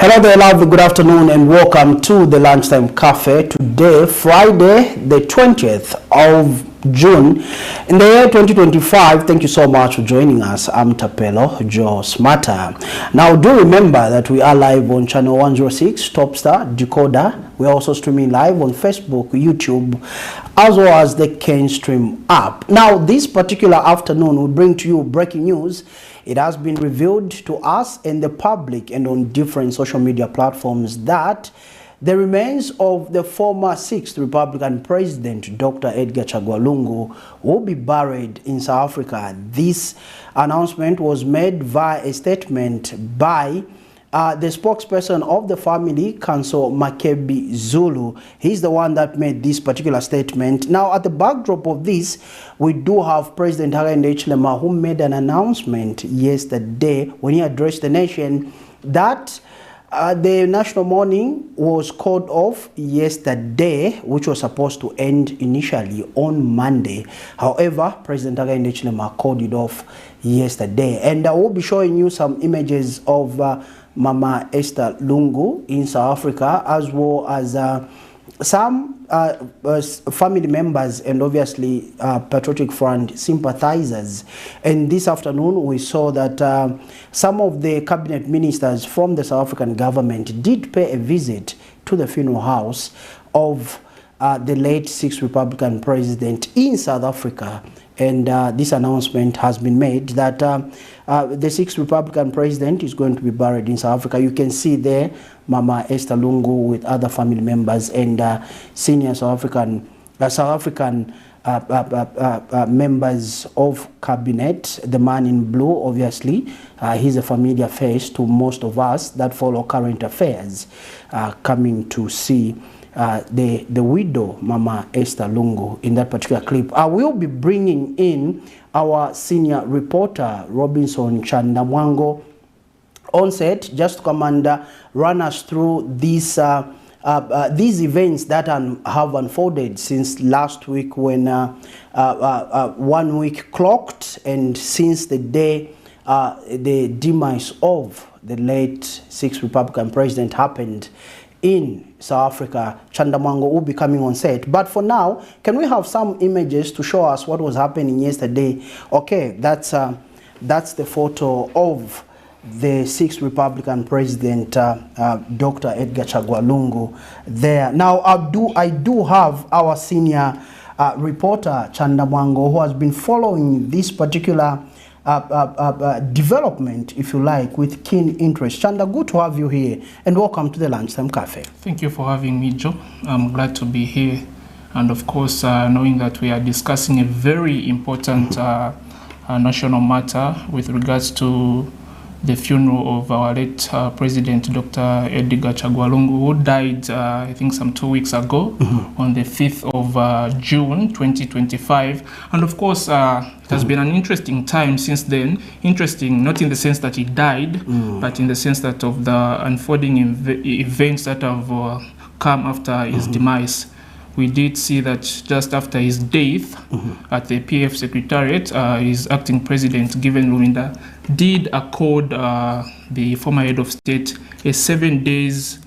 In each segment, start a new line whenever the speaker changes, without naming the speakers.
Hello there, lovely. Good afternoon and welcome to the Lunchtime Cafe. Today, Friday, the 20th of June in the year 2025. Thank you so much for joining us. I'm Tapelo Joe Smarter. Now, do remember that we are live on channel 106 Top Star Decoder. We're also streaming live on Facebook, YouTube, as well as the Kenstream app. Now, this particular afternoon, we bring to you breaking news. It has been revealed to us and the public and on different social media platforms that the remains of the former 6th Republican President, Dr. EDGAR CHAGWA LUNGU, will be buried in South Africa. This announcement was made via a statement by the spokesperson of the family, Council Makebi Zulu. He's the one that made this particular statement. Now, at the backdrop of this, we do have President Hakainde Hichilema, who made an announcement yesterday when he addressed the nation that the national mourning was called off yesterday, which was supposed to end initially on Monday. However, President Hakainde Hichilema called it off yesterday. And I will be showing you some images of Mama Esther Lungu in South Africa, as well as some family members and obviously Patriotic Front sympathizers. And this afternoon we saw that some of the cabinet ministers from the South African government did pay a visit to the funeral house of the late 6th Republican President in South Africa. And this announcement has been made that the 6th Republican President is going to be buried in South Africa. You can see there Mama Esther Lungu with other family members and senior South African members of cabinet. The man in blue, obviously, he's a familiar face to most of us that follow current affairs, coming to see the widow, Mama Esther Lungu, in that particular clip. I will be bringing in our senior reporter, Robinson Chandamwango, on set, just to come and run us through these events that have unfolded since last week, when 1 week clocked, and since the day the demise of the late 6th Republican President happened in South Africa. Chandamango will be coming on set. But for now, can we have some images to show us what was happening yesterday? Okay, that's the photo of the 6th Republican President, Dr. EDGAR CHAGWA LUNGU there. Now, I do have our senior reporter, Chandamango, who has been following this particular development, if you like, with keen interest. Chanda, good to have you here, and welcome to the Lunchtime Cafe.
Thank you for having me, Joe. I'm glad to be here, and of course, knowing that we are discussing a very important national matter with regards to the funeral of our late President, Dr. EDGAR CHAGWA LUNGU, who died, I think, some 2 weeks ago, on the 5th of June, 2025. And of course, it has been an interesting time since then. Interesting, not in the sense that he died, but in the sense that of the unfolding events that have come after his demise. We did see that just after his death at the PF Secretariat, his acting president, Given Luminda, did accord the former head of state a 7 days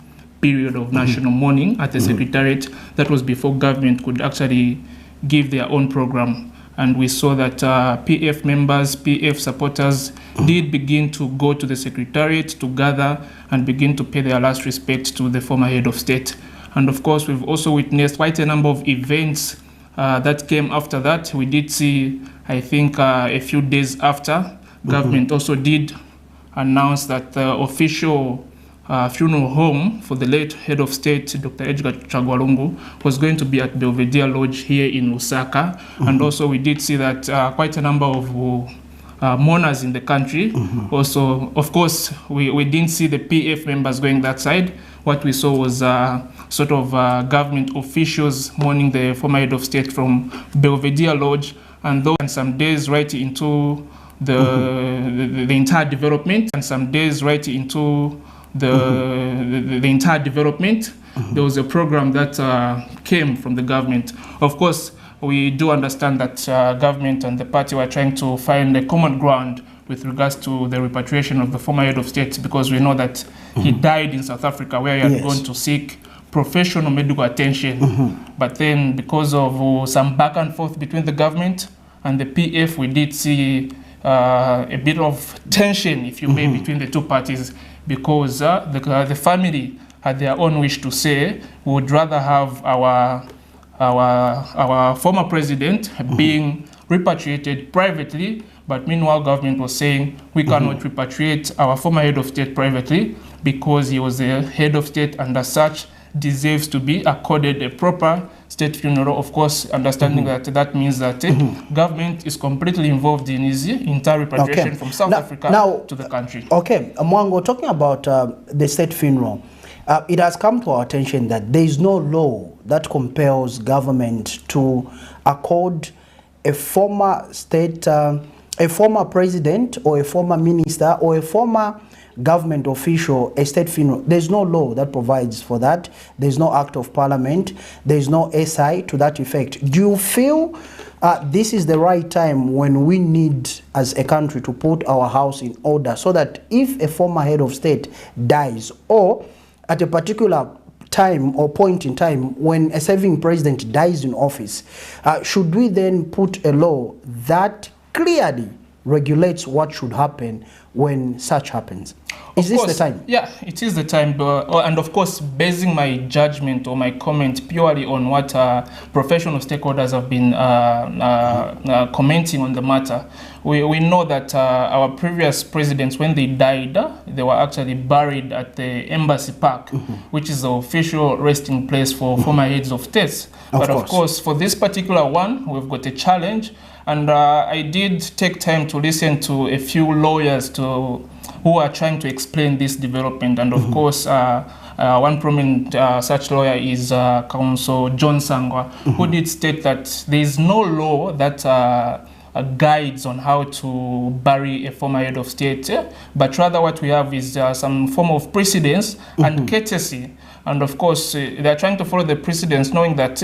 period of national mourning at the Secretariat. That was before government could actually give their own program. And we saw that PF members, PF supporters did begin to go to the Secretariat to gather and begin to pay their last respect to the former head of state. And of course, we've also witnessed quite a number of events that came after that. We did see, I think, a few days after, government also did announce that the official funeral home for the late head of state, Dr. EDGAR CHAGWA LUNGU, was going to be at Belvedere Lodge here in Lusaka. And also we did see that quite a number of mourners in the country. Also, of course, we didn't see the PF members going that side. What we saw was sort of government officials mourning the former head of state from Belvedere Lodge, and some days right into the entire development, and some days right into the entire development. There was a program that came from the government. Of course, we do understand that government and the party were trying to find a common ground with regards to the repatriation of the former head of state, because we know that he died in South Africa, where he had gone to seek professional medical attention. But then, because of some back and forth between the government and the PF, we did see a bit of tension, if you may, between the two parties, because the family had their own wish to say, we would rather have our former president being repatriated privately, but meanwhile government was saying we cannot repatriate our former head of state privately because he was the head of state and as such deserves to be accorded a proper state funeral. Of course, understanding that means that government is completely involved in his entire repatriation from South Africa to the country.
Okay, Mwango, talking about the state funeral, it has come to our attention that there is no law that compels government to accord a former state, a former president or a former minister or a former government official a state funeral. There's no law that provides for that. There's no act of parliament. There's no SI to that effect. Do you feel this is the right time when we need as a country to put our house in order so that if a former head of state dies or at a particular time or point in time when a serving president dies in office, should we then put a law that clearly regulates what should happen when such happens? Is this the time?
Yeah, it is the time. And of course, basing my judgment or my comment purely on what professional stakeholders have been commenting on the matter, we know that our previous presidents, when they died, they were actually buried at the Embassy Park, which is the official resting place for former heads of states. But of course, for this particular one, we've got a challenge. And I did take time to listen to a few lawyers who are trying to explain this development. And of course, one prominent such lawyer is Counsel John Sangwa, who did state that there is no law that guides on how to bury a former head of state, but rather what we have is some form of precedence and courtesy. And of course, they're trying to follow the precedence, knowing that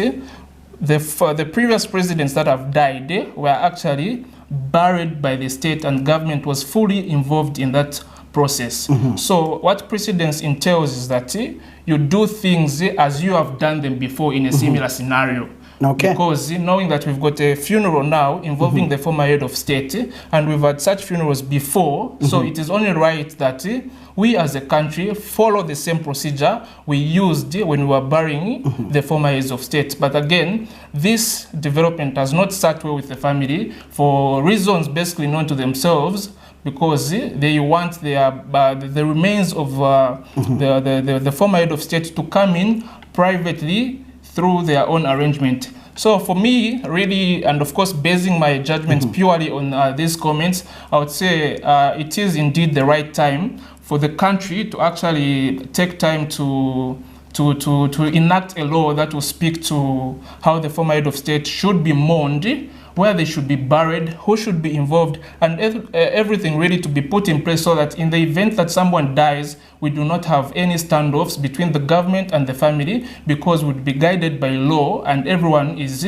the previous presidents that have died were actually buried by the state and government was fully involved in that process. So what precedence entails is that you do things as you have done them before in a similar scenario. Because knowing that we've got a funeral now involving the former head of state and we've had such funerals before, so it is only right that we as a country follow the same procedure we used when we were burying the former heads of state. But again, this development has not sat well with the family for reasons basically known to themselves, because they want the remains of the former head of state to come in privately through their own arrangement. So for me, really, and of course, basing my judgment purely on these comments, I would say it is indeed the right time for the country to actually take time to enact a law that will speak to how the former head of state should be mourned, where they should be buried, who should be involved, and everything really to be put in place so that in the event that someone dies, we do not have any standoffs between the government and the family, because we'd be guided by law and everyone is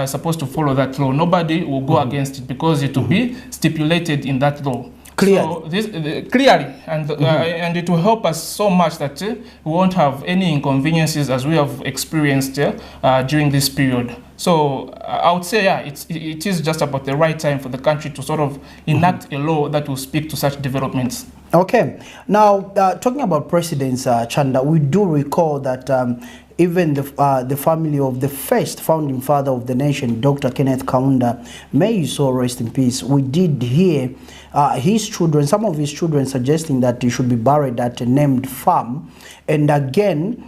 supposed to follow that law. Nobody will go against it because it will be stipulated in that law. So this, clearly, and it will help us so much that we won't have any inconveniences as we have experienced during this period. So I would say, yeah, it is just about the right time for the country to sort of enact a law that will speak to such developments. Okay.
Now, talking about precedents, Chanda, we do recall that even the family of the first founding father of the nation, Dr. Kenneth Kaunda, may he so rest in peace, we did hear his children, some of his children suggesting that he should be buried at a named farm. And again,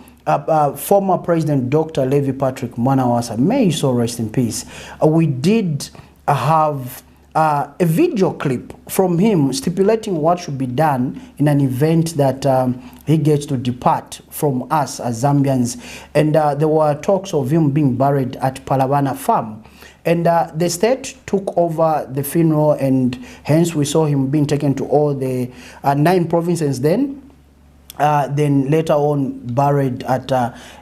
former President Dr. Levi Patrick Mwanawasa, may he so rest in peace, we did have a video clip from him stipulating what should be done in an event that he gets to depart from us as Zambians. And there were talks of him being buried at Palabana Farm. And the state took over the funeral, and hence we saw him being taken to all the 9 provinces then later on buried at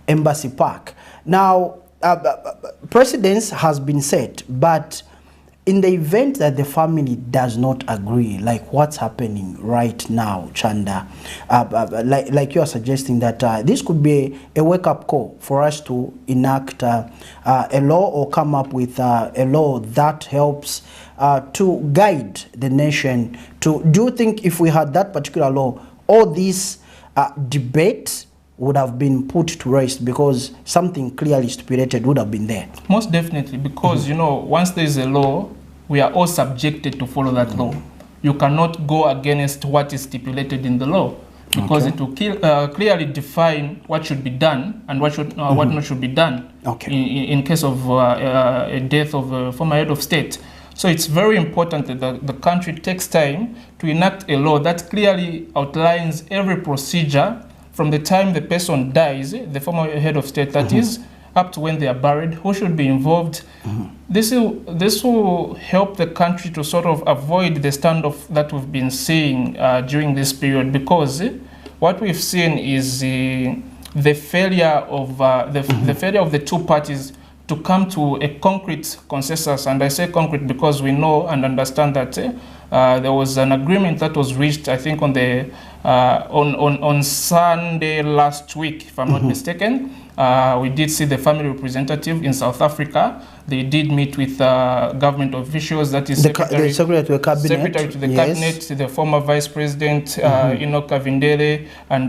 Embassy Park. Now, precedence has been set, but in the event that the family does not agree, like what's happening right now, Chanda, like you are suggesting that this could be a wake-up call for us to enact a law or come up with a law that helps to guide the nation to, do you think if we had that particular law, all these debate would have been put to rest because something clearly stipulated would have been there?
Most definitely, because you know, once there is a law, we are all subjected to follow that law. You cannot go against what is stipulated in the law, because it will clearly define what should be done and what should what not should be done in case of a death of a former head of state. So it's very important that the country takes time to enact a law that clearly outlines every procedure from the time the person dies, the former head of state, that is, up to when they are buried, who should be involved. This will help the country to sort of avoid the standoff that we've been seeing during this period, because what we've seen is the failure of the failure of the two parties to come to a concrete consensus. And I say concrete because we know and understand that there was an agreement that was reached, I think, on the on Sunday last week, if I'm not mistaken. We did see the family representative in South Africa. They did meet with government officials, that is
Secretary to the Cabinet,
Secretary to the Cabinet, the former Vice President, Enoch Kavindele, and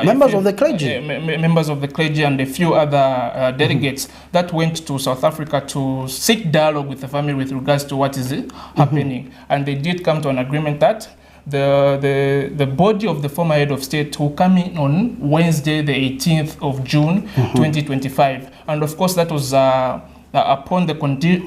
members of the clergy.
Members of the clergy and a few other delegates that went to South Africa to seek dialogue with the family with regards to what is happening. And they did come to an agreement that the body of the former head of state will come in on Wednesday, the 18th of June, 2025. And of course, that was upon the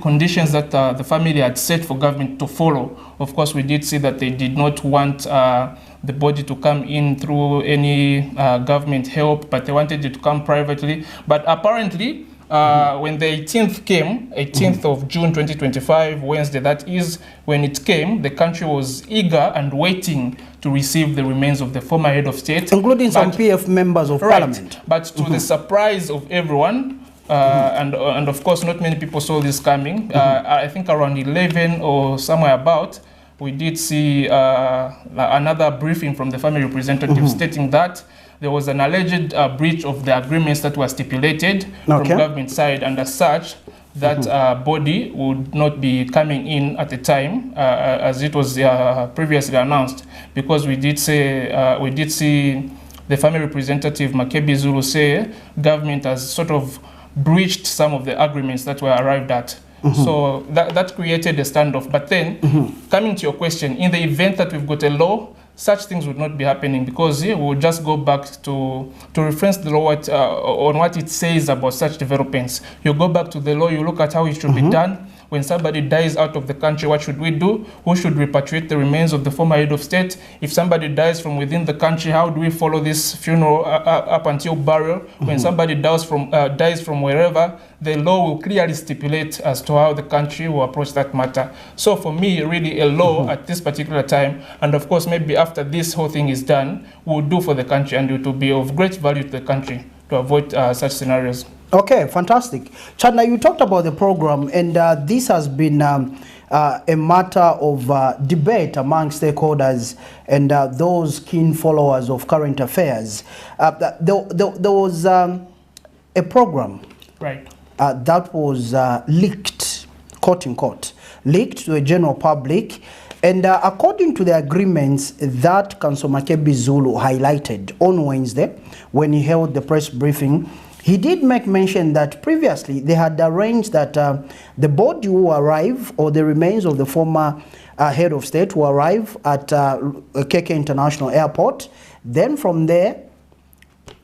conditions that the family had set for government to follow. Of course, we did see that they did not want the body to come in through any government help, but they wanted it to come privately. But apparently, when the 18th came, 18th of June 2025, Wednesday, that is, when it came, the country was eager and waiting to receive the remains of the former head of state.
Including some PF members of parliament.
But to the surprise of everyone, and of course not many people saw this coming, I think around 11 or somewhere about, we did see another briefing from the family representative stating that there was an alleged breach of the agreements that were stipulated from government side, and as such, that body would not be coming in at the time as it was previously announced, because we did see the family representative Makebi Zulu say government has sort of breached some of the agreements that were arrived at. So that created a standoff. But then, coming to your question, in the event that we've got a law, such things would not be happening, because we'll just go back to reference the law on what it says about such developments. You go back to the law, you look at how it should be done. When somebody dies out of the country, what should we do? Who should repatriate the remains of the former head of state? If somebody dies from within the country, how do we follow this funeral up until burial? When somebody dies from wherever, the law will clearly stipulate as to how the country will approach that matter. So for me, really a law at this particular time, and of course maybe after this whole thing is done, will do for the country, and it will be of great value to the country to avoid such scenarios.
Okay, fantastic. Chanda, you talked about the program, and this has been a matter of debate among stakeholders and those keen followers of current affairs. There was a program that was leaked, quote unquote, leaked to the general public. And according to the agreements that Councillor Makebi Zulu highlighted on Wednesday when he held the press briefing, he did make mention that previously they had arranged that the body will arrive, or the remains of the former head of state will arrive at KK International Airport. Then from there,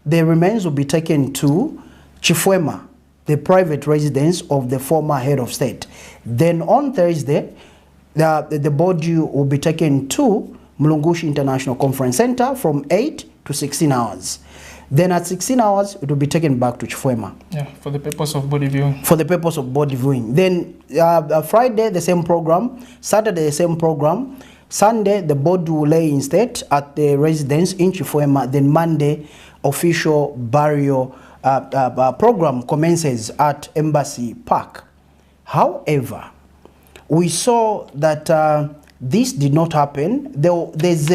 the remains will be taken to Chifwema, the private residence of the former head of state. Then on Thursday, the body will be taken to Mulungushi International Conference Center from 8 to 16 hours. Then at 16 hours, it will be taken back to Chifwema. Yeah,
for the purpose of body viewing.
For the purpose of body viewing. Then Friday, the same program. Saturday, the same program. Sunday, the body will lay in state at the residence in Chifwema. Then Monday, official burial program commences at Embassy Park. However, we saw that this did not happen. There's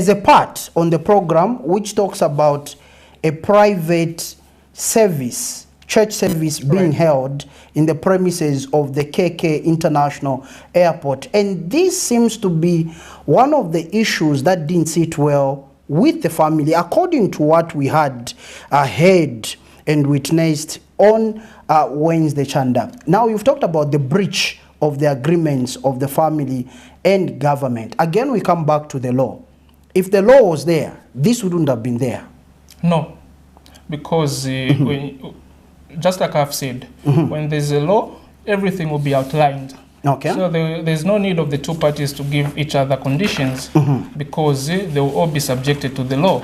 a part on the program which talks about a private service, church service being held in the premises of the KK International Airport. And this seems to be one of the issues that didn't sit well with the family, according to what we had heard and witnessed on Wednesday, Chanda. Now, you've talked about the breach of the agreements of the family and government. Again, we come back to the law. If the law was there, this wouldn't have been there.
No, because just like I've said, when there's a law, everything will be outlined.
Okay.
So there's no need of the two parties to give each other conditions because they will all be subjected to the law.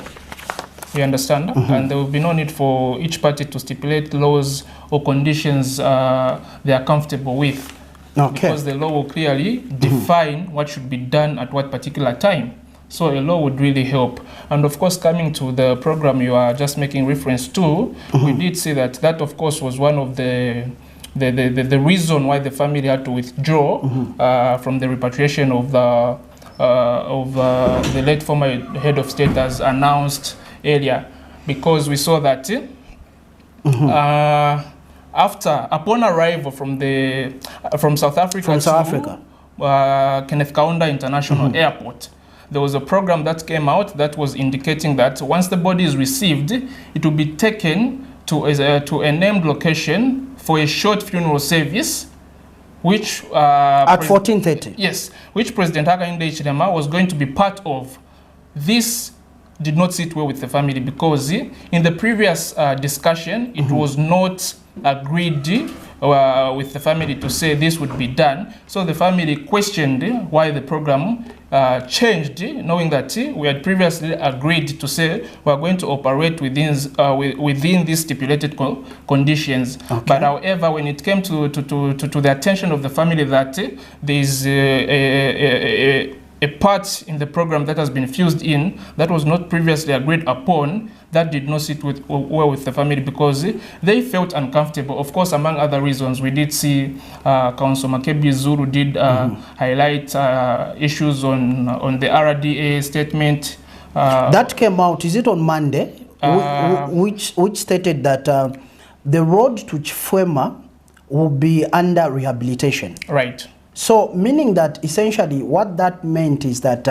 You understand? And there will be no need for each party to stipulate laws or conditions they are comfortable with. Okay. Because the law will clearly define what should be done at what particular time. So a law would really help. And of course, coming to the program you are just making reference to, we did see that of course was one of the reason why the family had to withdraw from the repatriation of the late former head of state as announced earlier, because we saw that upon arrival from South Africa to Kenneth Kaunda International Airport, there was a program that came out that was indicating that once the body is received, it will be taken to a named location for a short funeral service, which
at 14:30.
Yes, which President Hakainde Hichilema was going to be part of. This did not sit well with the family because in the previous discussion, it was not agreed with the family to say this would be done. So the family questioned why the program changed, knowing that we had previously agreed to say we are going to operate within these stipulated conditions. Okay. But however, when it came to the attention of the family that there is a part in the program that has been fused in that was not previously agreed upon, that did not sit well with the family because they felt uncomfortable. Of course, among other reasons, we did see Council Makebi Zulu did highlight issues on the RDA statement.
That came out, is it on Monday, which stated that the road to Chifwema will be under rehabilitation.
Right.
So, meaning that essentially what that meant is that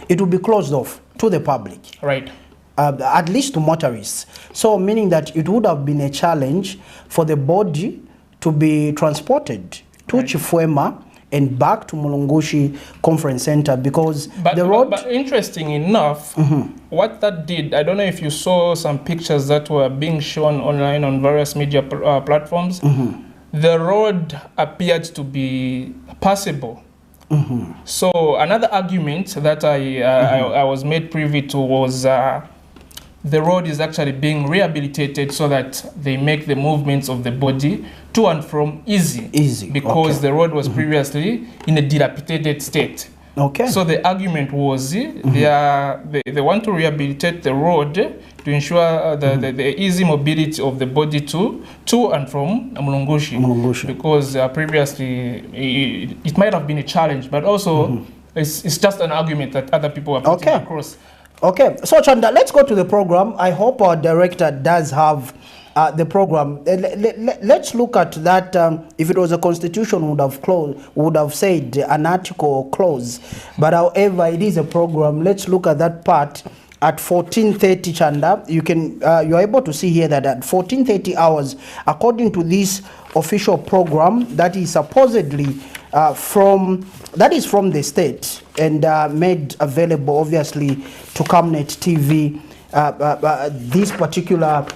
it will be closed off to the public.
Right.
At least to motorists. So, meaning that it would have been a challenge for the body to be transported to Chifwema and back to Mulungushi Conference Center because the road...
But interesting enough, what that did, I don't know if you saw some pictures that were being shown online on various media platforms. The road appeared to be passable. So another argument that I was made privy to was the road is actually being rehabilitated so that they make the movements of the body to and from easy. Because the road was previously in a dilapidated state.
Okay.
So the argument was they want to rehabilitate the road to ensure the easy mobility of the body to and from Mulungushi. Because previously it might have been a challenge, but also it's just an argument that other people are putting across.
Okay, so Chanda, let's go to the program. I hope our director does have the program. Let's look at that. If it was a constitution, would have said an article or clause. But however, it is a program. Let's look at that part at 14:30. Chanda, you're able to see here that at 14:30 hours, according to this official program that is supposedly from the state and made available obviously to Camnet TV. This particular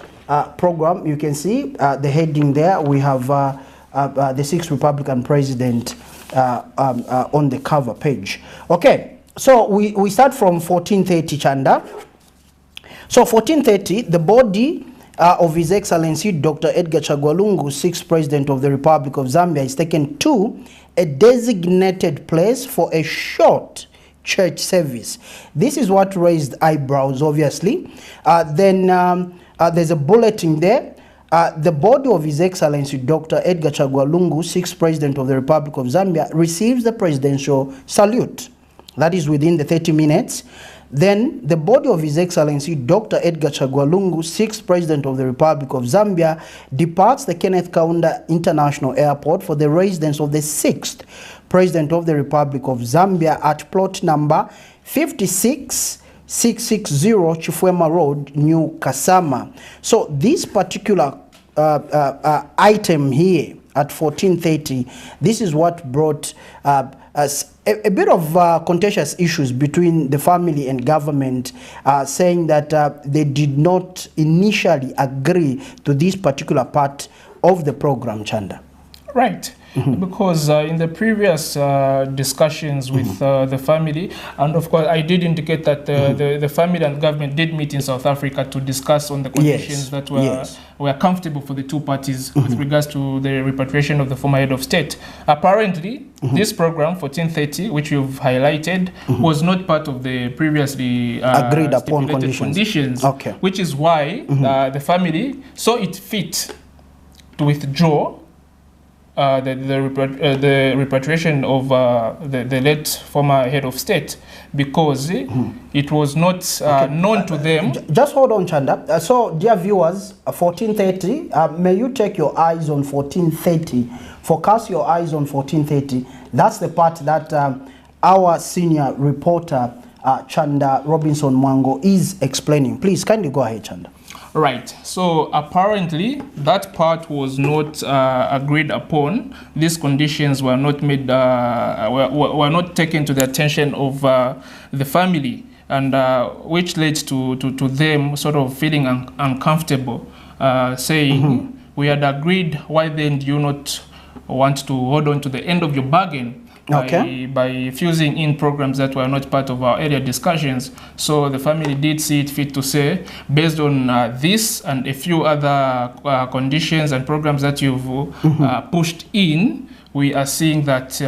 program, you can see the heading there. We have the sixth Republican president on the cover page. Okay, so we start from 14:30, Chanda. So 14:30, the body of His Excellency Dr. EDGAR CHAGWA LUNGU, sixth president of the Republic of Zambia, is taken to a designated place for a short church service. This is what raised eyebrows, obviously. Then there's a bulletin there. the body of His Excellency Dr. EDGAR CHAGWA LUNGU, 6th President of the Republic of Zambia, receives the presidential salute. That is within the 30 minutes. Then the body of His Excellency Dr. EDGAR CHAGWA LUNGU, 6th President of the Republic of Zambia, departs the Kenneth Kaunda International Airport for the residence of the 6th President of the Republic of Zambia at plot number 56660 Chifwema Road, New Kasama. So this particular item here at 14:30, this is what brought a bit of contentious issues between the family and government, saying that they did not initially agree to this particular part of the program, Chanda.
Right. Because in the previous discussions with the family, and of course I did indicate that the family and government did meet in South Africa to discuss on the conditions that were comfortable for the two parties with regards to the repatriation of the former head of state. Apparently, this program, 1430, which you've highlighted, was not part of the previously
agreed upon conditions. Okay.
Which is why the family saw it fit to withdraw the repatriation of the late former head of state, because it was not known to them.
Just hold on, Chanda. So, dear viewers, 1430, may you take your eyes on 1430, focus your eyes on 1430. That's the part that our senior reporter, Chanda Robinson Mwango, is explaining. Please, kindly go ahead, Chanda.
Right. So apparently that part was not agreed upon. These conditions were not made, were not taken to the attention of the family, and which led to them sort of feeling uncomfortable, saying, we had agreed, why then do you not want to hold on to the end of your bargain? By fusing in programs that were not part of our earlier discussions. So the family did see it fit to say, based on this and a few other conditions and programs that you've pushed in, we are seeing that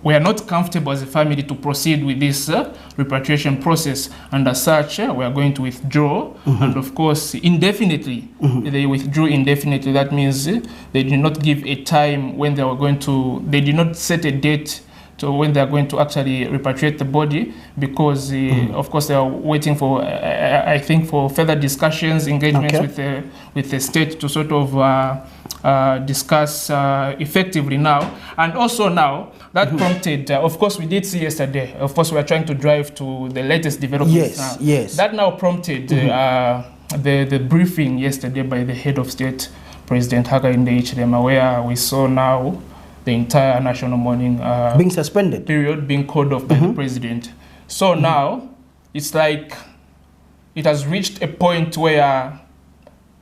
we are not comfortable as a family to proceed with this repatriation process, and as such we are going to withdraw. And of course indefinitely, they withdrew indefinitely. That means they did not give a time when they were going to, they did not set a date to when they are going to actually repatriate the body, because of course they are waiting for I think for further discussions, engagements with the state to sort of discuss effectively now. And also now that prompted, of course we did see yesterday, of course we are trying to drive to the latest developments now. That now prompted the briefing yesterday by the head of state, President Hakainde Hichilema, where we saw now the entire national mourning
being suspended
period being called off by the president. So now it's like it has reached a point where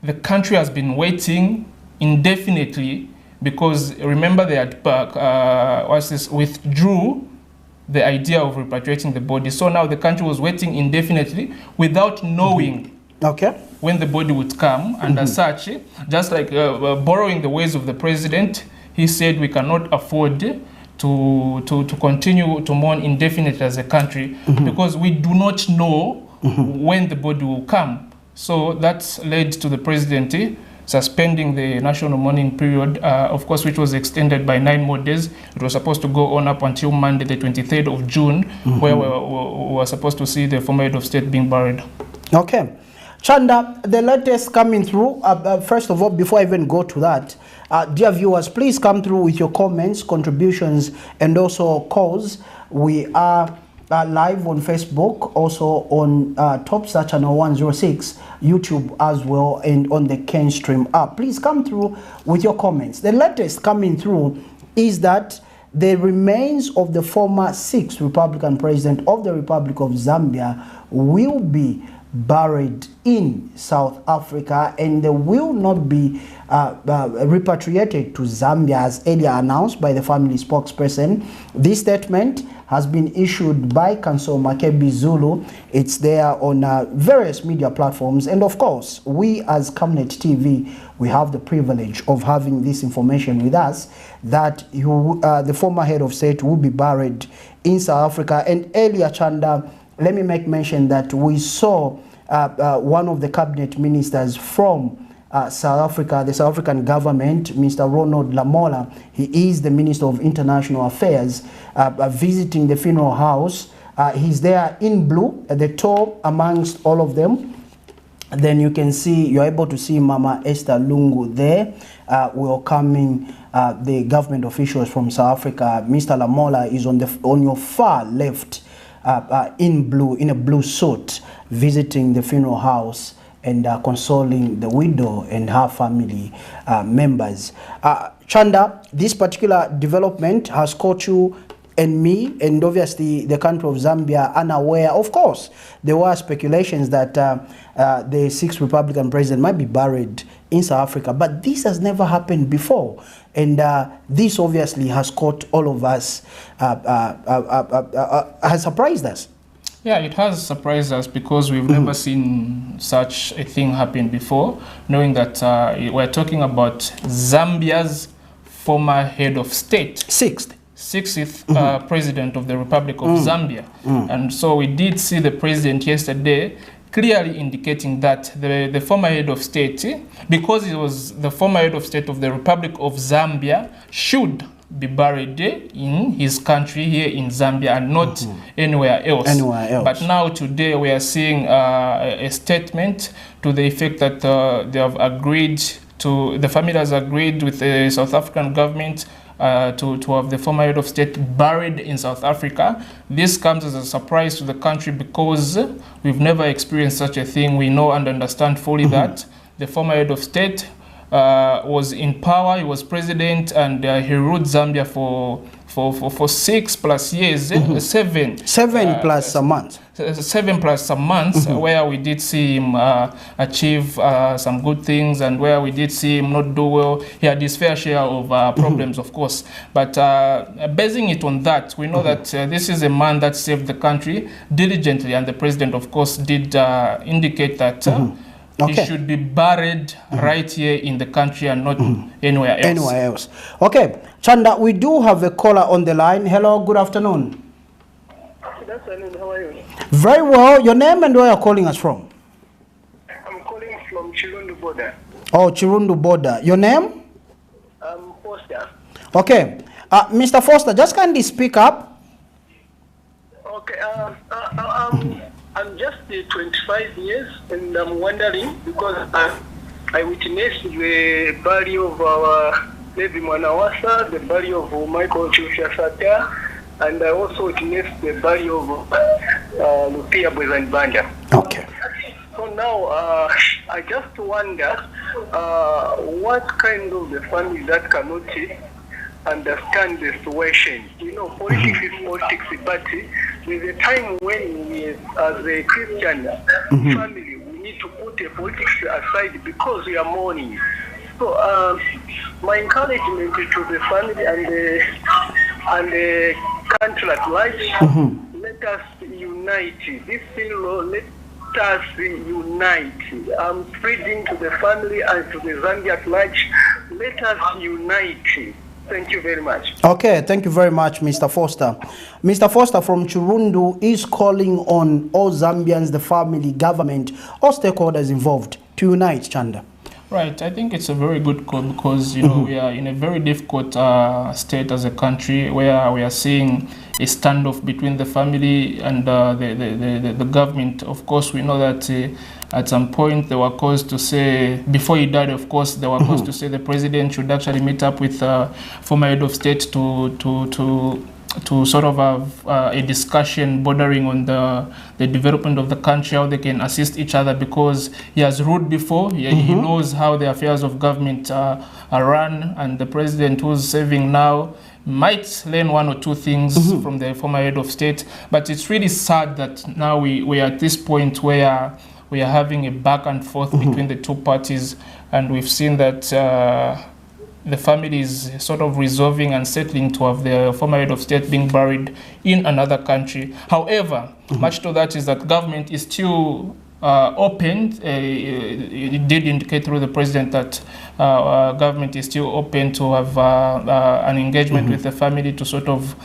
the country has been waiting indefinitely, because remember they had withdrew the idea of repatriating the body. So now the country was waiting indefinitely without knowing when the body would come. And as such, just like borrowing the ways of the president, he said we cannot afford to continue to mourn indefinitely as a country, because we do not know when the body will come. So that led to the president suspending the national mourning period, of course, which was extended by 9 more days. It was supposed to go on up until Monday, the 23rd of June, where we were supposed to see the former head of state being buried.
Okay. Chanda, the latest coming through, first of all, before I even go to that, dear viewers, please come through with your comments, contributions, and also calls. We are live on Facebook, also on Topstar Channel 106, YouTube as well, and on the Kenstream app. Please come through with your comments. The latest coming through is that the remains of the former 6th Republican President of the Republic of Zambia will be buried in South Africa, and they will not be repatriated to Zambia as earlier announced by the family spokesperson. This statement has been issued by Council Makebi Zulu. It's there on various media platforms, and of course we as Camnet TV, we have the privilege of having this information with us, that the former head of state will be buried in South Africa. And earlier, Chanda, let me make mention that we saw one of the cabinet ministers from South Africa, the South African government, Mr. Ronald Lamola, he is the Minister of International Affairs, visiting the funeral house. He's there in blue at the top amongst all of them. Then you can see, you're able to see Mama Esther Lungu there, welcoming the government officials from South Africa. Mr. Lamola is on your far left, in blue, in a blue suit, visiting the funeral house and consoling the widow and her family members. Chanda, this particular development has caught you and me, and obviously the country of Zambia, unaware. Of course, there were speculations that the sixth Republican president might be buried in South Africa, but this has never happened before. And this obviously has caught all of us, has surprised us.
Yeah, it has surprised us because we've never seen such a thing happen before, knowing that we're talking about Zambia's former head of state. Sixth president of the Republic of Zambia. And so we did see the president yesterday clearly indicating that the former head of state, because he was the former head of state of the Republic of Zambia, should be buried in his country here in Zambia and not anywhere else. But now today we are seeing a statement to the effect that they have agreed to, the family has agreed with the South African government to have the former head of state buried in South Africa. This comes as a surprise to the country because we've never experienced such a thing. We know and understand fully that the former head of state was in power, he was president, and he ruled Zambia for 6+ years, seven plus some months. 7+ some months, where we did see him achieve some good things, and where we did see him not do well. He had his fair share of problems, of course. But basing it on that, we know that this is a man that saved the country diligently, and the president, of course, did indicate that he should be buried right here in the country and not anywhere else.
Okay, Chanda, we do have a caller on the line. Hello, good afternoon.
Good afternoon, how are you?
Very well. Your name and where you're calling us from?
I'm calling from Chirundu border.
Oh, Chirundu border. Your name?
Foster.
Okay. Mr. Foster, just kindly speak up.
Okay, I'm just 25 years, and I'm wondering, because I witnessed the burial of our Levi Mwanawasa, the burial of Michael Chushasata, and I also witnessed the burial of Lupia Bwezanibanda.
Okay.
So now, I just wonder what kind of the family that cannot understand the situation. You know, politics is politics, but there's a time when we, as a Christian family, we need to put the politics aside because we are mourning. So my encouragement to the family and the country at large, let us unite. This law, let us unite. I'm pleading to the family and to the Zambia at large, let us unite. Thank you very much.
Okay, thank you very much, Mr. Foster. Mr. Foster from Chirundu is calling on all Zambians, the family, government, all stakeholders involved to unite, Chanda.
Right, I think it's a very good call because, you know, we are in a very difficult state as a country where we are seeing a standoff between the family and the government. Of course, we know that at some point they were caused to say, before he died, of course, they were caused to say the president should actually meet up with former head of state to sort of have a discussion bordering on the development of the country, how they can assist each other, because he has ruled before. He knows how the affairs of government are run, and the president who's serving now might learn one or two things from the former head of state. But it's really sad that now we are at this point where we are having a back and forth between the two parties, and we've seen that the family is sort of resolving and settling to have the former head of state being buried in another country. However, much to that is that government is still open. It did indicate through the president that government is still open to have an engagement with the family to sort of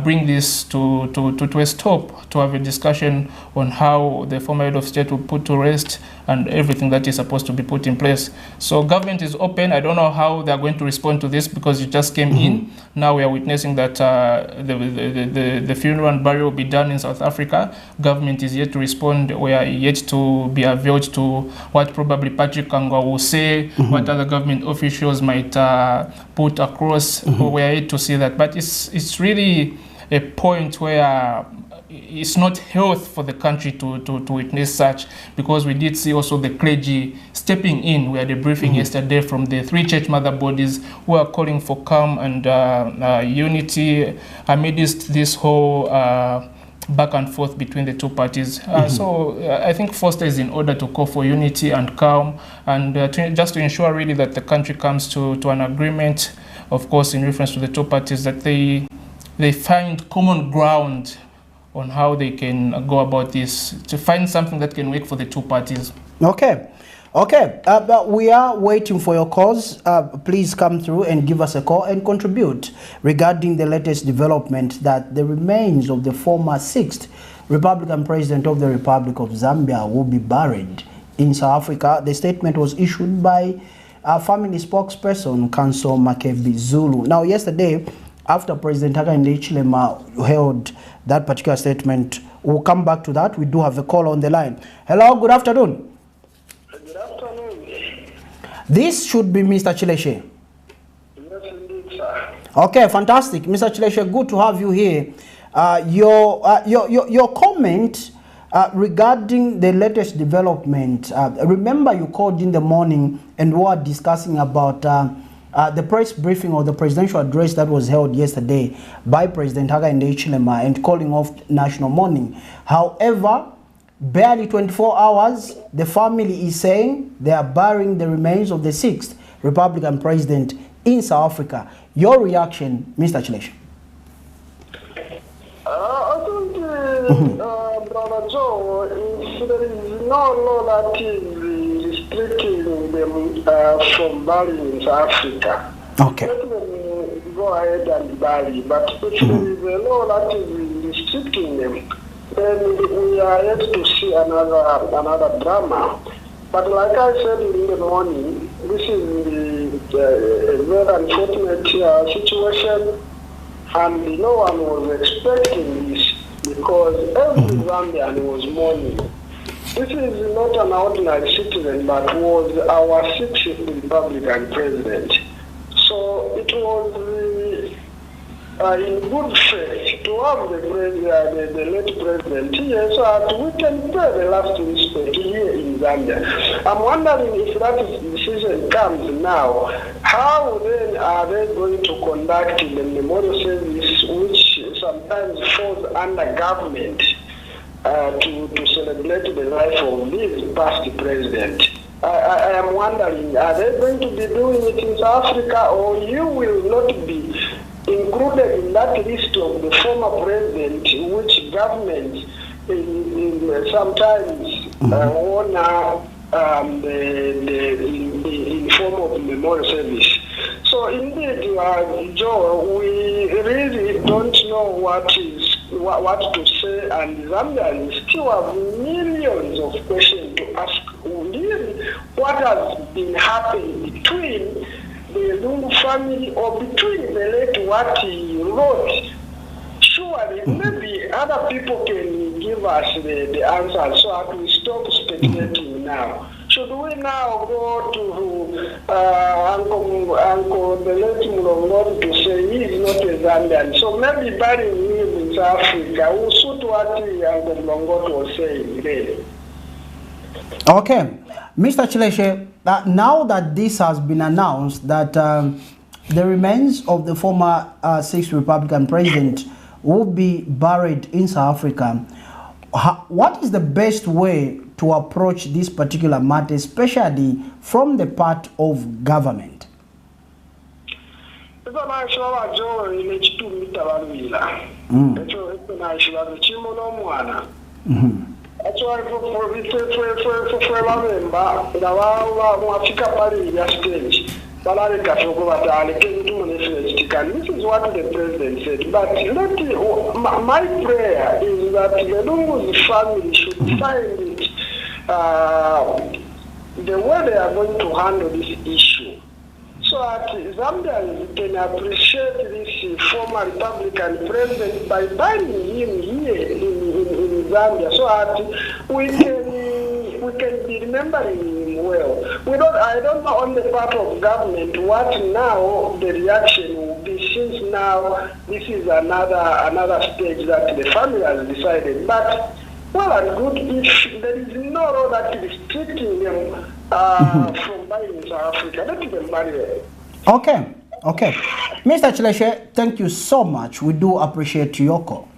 bring this to a stop, to have a discussion on how the former head of state will put to rest and everything that is supposed to be put in place. So government is open. I don't know how they are going to respond to this because it just came in. Now we are witnessing that the funeral and burial will be done in South Africa. Government is yet to respond. We are yet to be availed to what probably Patrick Kangwa will say, what other government officials might put across. We are yet to see that. But it's really a point where it's not health for the country to witness such, because we did see also the clergy stepping in. We had a briefing yesterday from the three church mother bodies who are calling for calm and unity amidst this whole back and forth between the two parties. So I think Foster is in order to call for unity and calm, and just to ensure really that the country comes to an agreement, of course in reference to the two parties, that they find common ground on how they can go about this, to find something that can work for the two parties. Okay. But we are waiting for your calls. Please come through and give us a call and contribute regarding the latest development that the remains of the former 6th Republican President of the Republic of Zambia will be buried in South Africa. The statement was issued by a family spokesperson, Council Makebi Zulu. Now, yesterday, after President Hakainde Hichilema held that particular statement, we'll come back to that. We do have a call on the line. Hello, good afternoon.
Good afternoon.
This should be Mr. Chileshe.
Yes, indeed, sir.
Okay, fantastic. Mr. Chileshe, good to have you here. Your comment regarding the latest development. Remember you called in the morning and we were discussing about the press briefing or the presidential address that was held yesterday by President Hakainde Hichilema and calling off national mourning. However, barely 24 hours, the family is saying they are burying the remains of the 6th Republican President in South Africa. Your reaction, Mr. Chileshe?
I think, Brother Joe, there is no law that is restricting them from burying in South Africa.
Okay.
Let them go ahead and bury, but if there is a law that is restricting them, then we are yet to see another drama. But like I said in the morning, this is a very unfortunate situation, and no one was expecting this because every Zambian was mourning. This is not an ordinary citizen, but was our 6th Republican president. So it was in good faith to have the late president here so that we can pay the last respect here in Zambia. I'm wondering if that decision comes now, how then are they going to conduct the memorial service, which sometimes falls under government, to celebrate the life of this past president? I am wondering, are they going to be doing it in South Africa, or you will not be included in that list of the former president, which government sometimes honor in form of memorial service? So indeed, Joe, we really don't know what to say, and Zambians still have millions of questions to ask. Really, what has been happening between the LUNGU family or between the late what he wrote? Surely, maybe other people can give us the answer, so I can stop speculating now. Should we now go to Uncle the late Mulongo to say he is not a Zambian? So maybe burying him in South Africa will suit what Uncle Mulongo was saying really.
Okay. Mr. Chileshe, now that this has been announced that the remains of the former 6th Republican president will be buried in South Africa, what is the best way to approach this particular matter, especially from the part of government?
Actually, for remember, the Africa Party stage, Balarika this is what the president said. But my prayer is that the Lungu's family should find it the way they are going to handle this issue. So that Zambians can appreciate this former Republican president by banning him here in Zambia, so that we can be remembering him well. I don't know on the part of government what now the reaction will be, since now this is another stage that the family has decided. But well and good, if there is no law that is restricting them from buying in South Africa, let them buy it.
Okay. Mr. Chileshe, thank you so much. We do appreciate your call.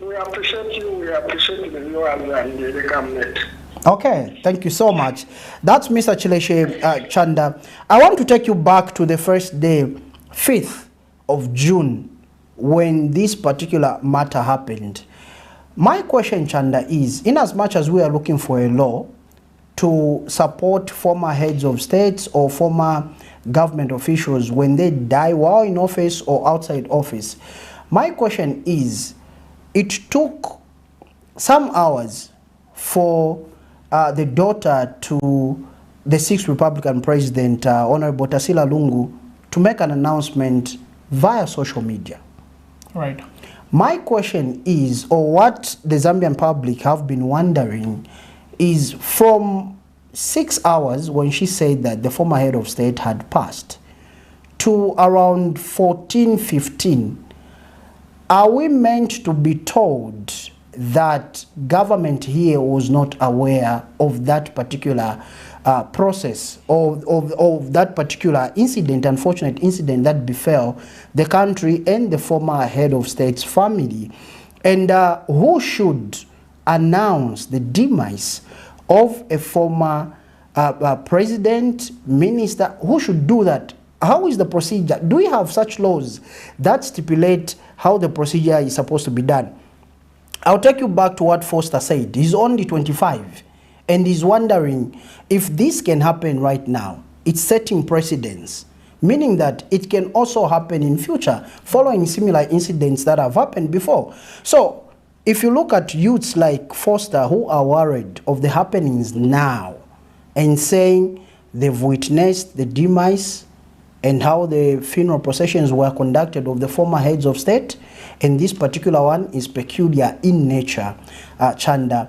We appreciate you. We appreciate the viewers and the Camnet.
Okay, thank you so much. That's Mr. Chileshe Chanda. I want to take you back to the first day, 5th of June, when this particular matter happened. My question, Chanda, is, in as much as we are looking for a law to support former heads of states or former government officials when they die while in office or outside office, my question is, it took some hours for the daughter to the 6th Republican President, Honorable Tasila Lungu, to make an announcement via social media.
Right.
My question is, or what the Zambian public have been wondering, is from 6 hours when she said that the former head of state had passed to around 14:15, are we meant to be told that government here was not aware of that particular process, of that particular incident, unfortunate incident that befell the country and the former head of state's family? And who should announce the demise of a former president, minister? Who should do that? How is the procedure? Do we have such laws that stipulate how the procedure is supposed to be done? I'll take you back to what Foster said. He's only 25 and he's wondering if this can happen right now. It's setting precedents, meaning that it can also happen in future following similar incidents that have happened before. So if you look at youths like Foster who are worried of the happenings now and saying they've witnessed the demise and how the funeral processions were conducted of the former heads of state, and this particular one is peculiar in nature, Chanda,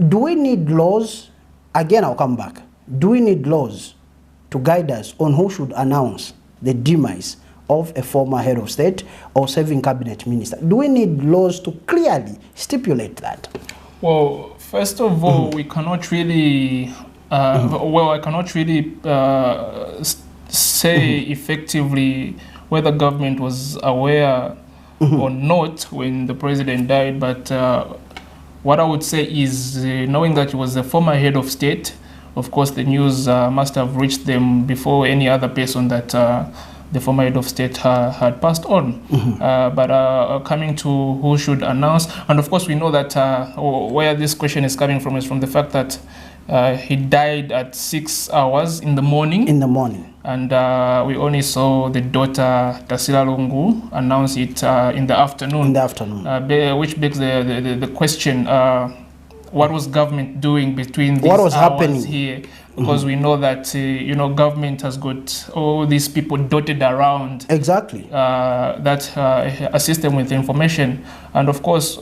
do we need laws? Again, I'll come back. Do we need laws to guide us on who should announce the demise of a former head of state or serving cabinet minister? Do we need laws to clearly stipulate that?
Well, first of all, we cannot really, I cannot really say effectively whether government was aware or not when the president died, but what I would say is, knowing that he was the former head of state, of course the news must have reached them before any other person that the former head of state had passed on. But coming to who should announce, and of course we know that where this question is coming from is from the fact that he died at 6 hours in the morning. And we only saw the daughter Tasila Lungu announce it in the afternoon. Which begs the question, what was government doing between these hours happening here? Because we know that government has got all these people dotted around.
Exactly.
That assist them with information. And of course,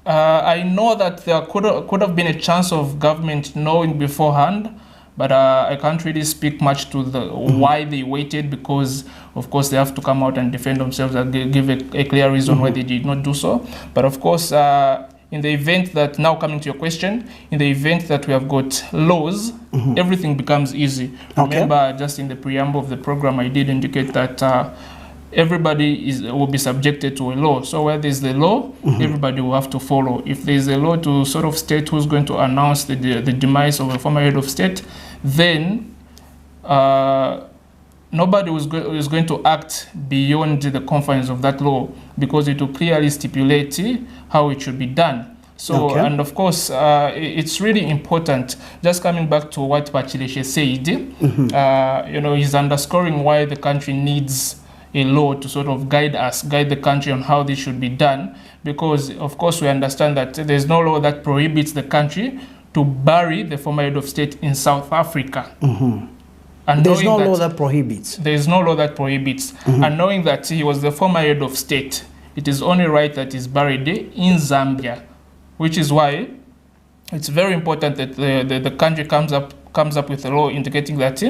I know that there could have been a chance of government knowing beforehand, but I can't really speak much to the why they waited, because of course they have to come out and defend themselves and give a clear reason why they did not do so. But of course, in the event that, now coming to your question, in the event that we have got laws, everything becomes easy. Remember, just in the preamble of the program, I did indicate that everybody will be subjected to a law. So where there's the law, everybody will have to follow. If there's a law to sort of state who's going to announce the demise of a former head of state, then nobody was going to act beyond the confines of that law, because it will clearly stipulate how it should be done. So,
okay.
And of course, it's really important, just coming back to what Pachileshe said, you know, he's underscoring why the country needs a law to sort of guide the country on how this should be done, because of course we understand that there's no law that prohibits the country to bury the former head of state in South Africa. And
there's no law that prohibits.
There is no law that prohibits. And knowing that he was the former head of state, it is only right that he's buried in Zambia, which is why it's very important that the country comes up with a law indicating that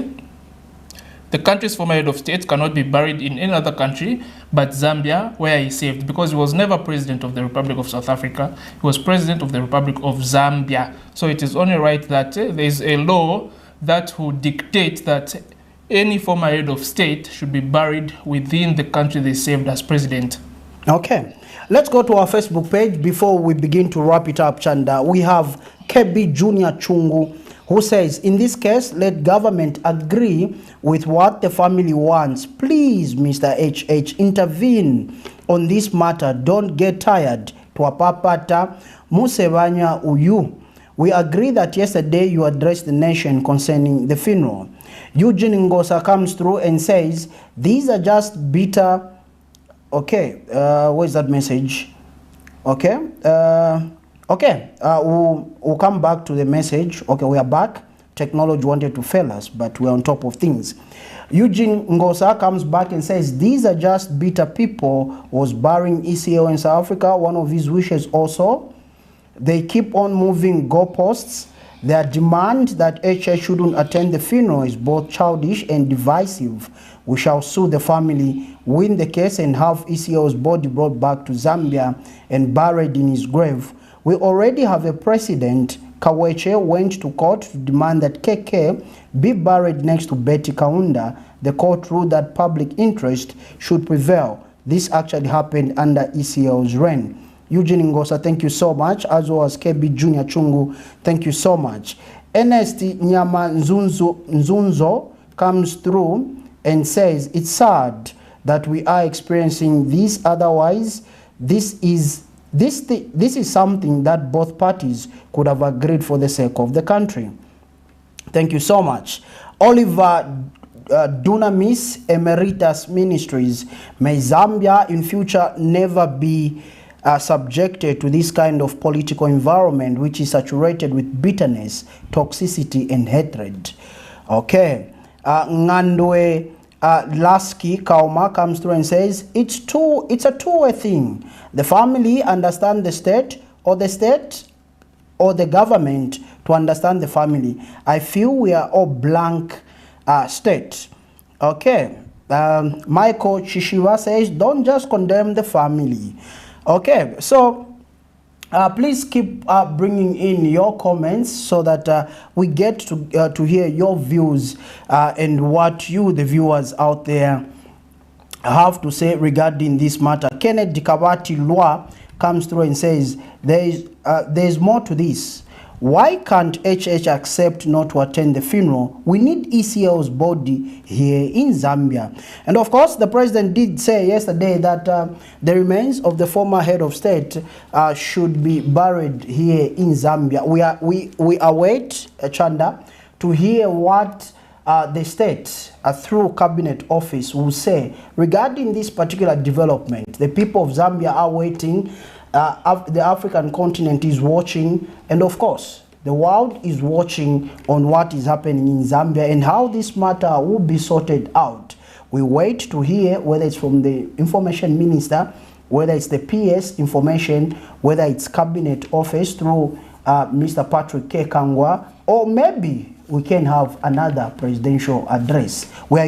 the country's former head of state cannot be buried in any other country but Zambia, where he served, because he was never president of the Republic of South Africa. He was president of the Republic of Zambia. So it is only right that there is a law that will dictate that any former head of state should be buried within the country they served as president.
Okay, let's go to our Facebook page before we begin to wrap it up, Chanda. We have KB Junior Chungu, who says, in this case, let government agree with what the family wants. Please, Mr. HH, intervene on this matter. Don't get tired. Tuapapata Musevanya Uyu. We agree that yesterday you addressed the nation concerning the funeral. Eugene Ngosa comes through and says, these are just bitter... Okay, where's that message? Okay, we'll come back to the message. Okay, we are back. Technology wanted to fail us, but we're on top of things. Eugene Ngosa comes back and says, these are just bitter people. Was burying ECO in South Africa one of his wishes also? They keep on moving goalposts. Their demand that HH shouldn't attend the funeral is both childish and divisive. We shall sue the family, win the case, and have ECO's body brought back to Zambia and buried in his grave. We already have a precedent. Kaweche went to court to demand that KK be buried next to Betty Kaunda. The court ruled that public interest should prevail. This actually happened under ECO's reign. Eugene Ngosa, thank you so much, as well as KB Junior Chungu, thank you so much. Ernest Nyama Nzunzo comes through and says, it's sad that we are experiencing this, otherwise this is something that both parties could have agreed for the sake of the country. Thank you so much. Oliver Dunamis Emeritus Ministries, may Zambia in future never be subjected to this kind of political environment which is saturated with bitterness, toxicity, and hatred. Okay. Ngandwe Lasky Kauma comes through and says, it's a two-way thing. The family understand the state or the government to understand the family. I feel we are all blank state. Okay. Michael Chishiwa says, don't just condemn the family. Okay, so please keep bringing in your comments so that we get to hear your views and what you, the viewers out there, have to say regarding this matter. Kenneth Dikabati Lwa comes through and says, there's more to this. Why can't HH accept not to attend the funeral? We need ECO's body here in Zambia. And of course, the president did say yesterday that the remains of the former head of state should be buried here in Zambia. We await, Chanda, to hear what the state through cabinet office will say regarding this particular development. The people of Zambia are waiting. The African continent is watching, and of course the world is watching on what is happening in Zambia and how this matter will be sorted out. We wait to hear whether it's from the information minister, whether it's the PS information, whether it's cabinet office through Mr. Patrick K. Kangwa, or maybe we can have another presidential address. We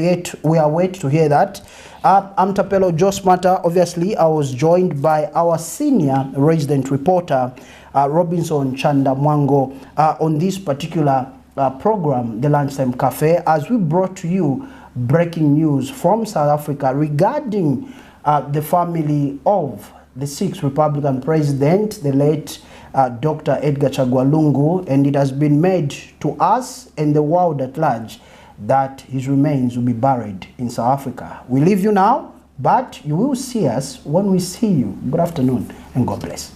are wait to hear that. I'm Tapelo Josmata. Obviously, I was joined by our senior resident reporter, Robinson Chanda Mwango, on this particular program, The Lunchtime Cafe, as we brought to you breaking news from South Africa regarding the family of the 6th Republican president, the late Dr. EDGAR CHAGWA LUNGU, and it has been made to us and the world at large that his remains will be buried in South Africa. We leave you now, but you will see us when we see you. Good afternoon and God bless.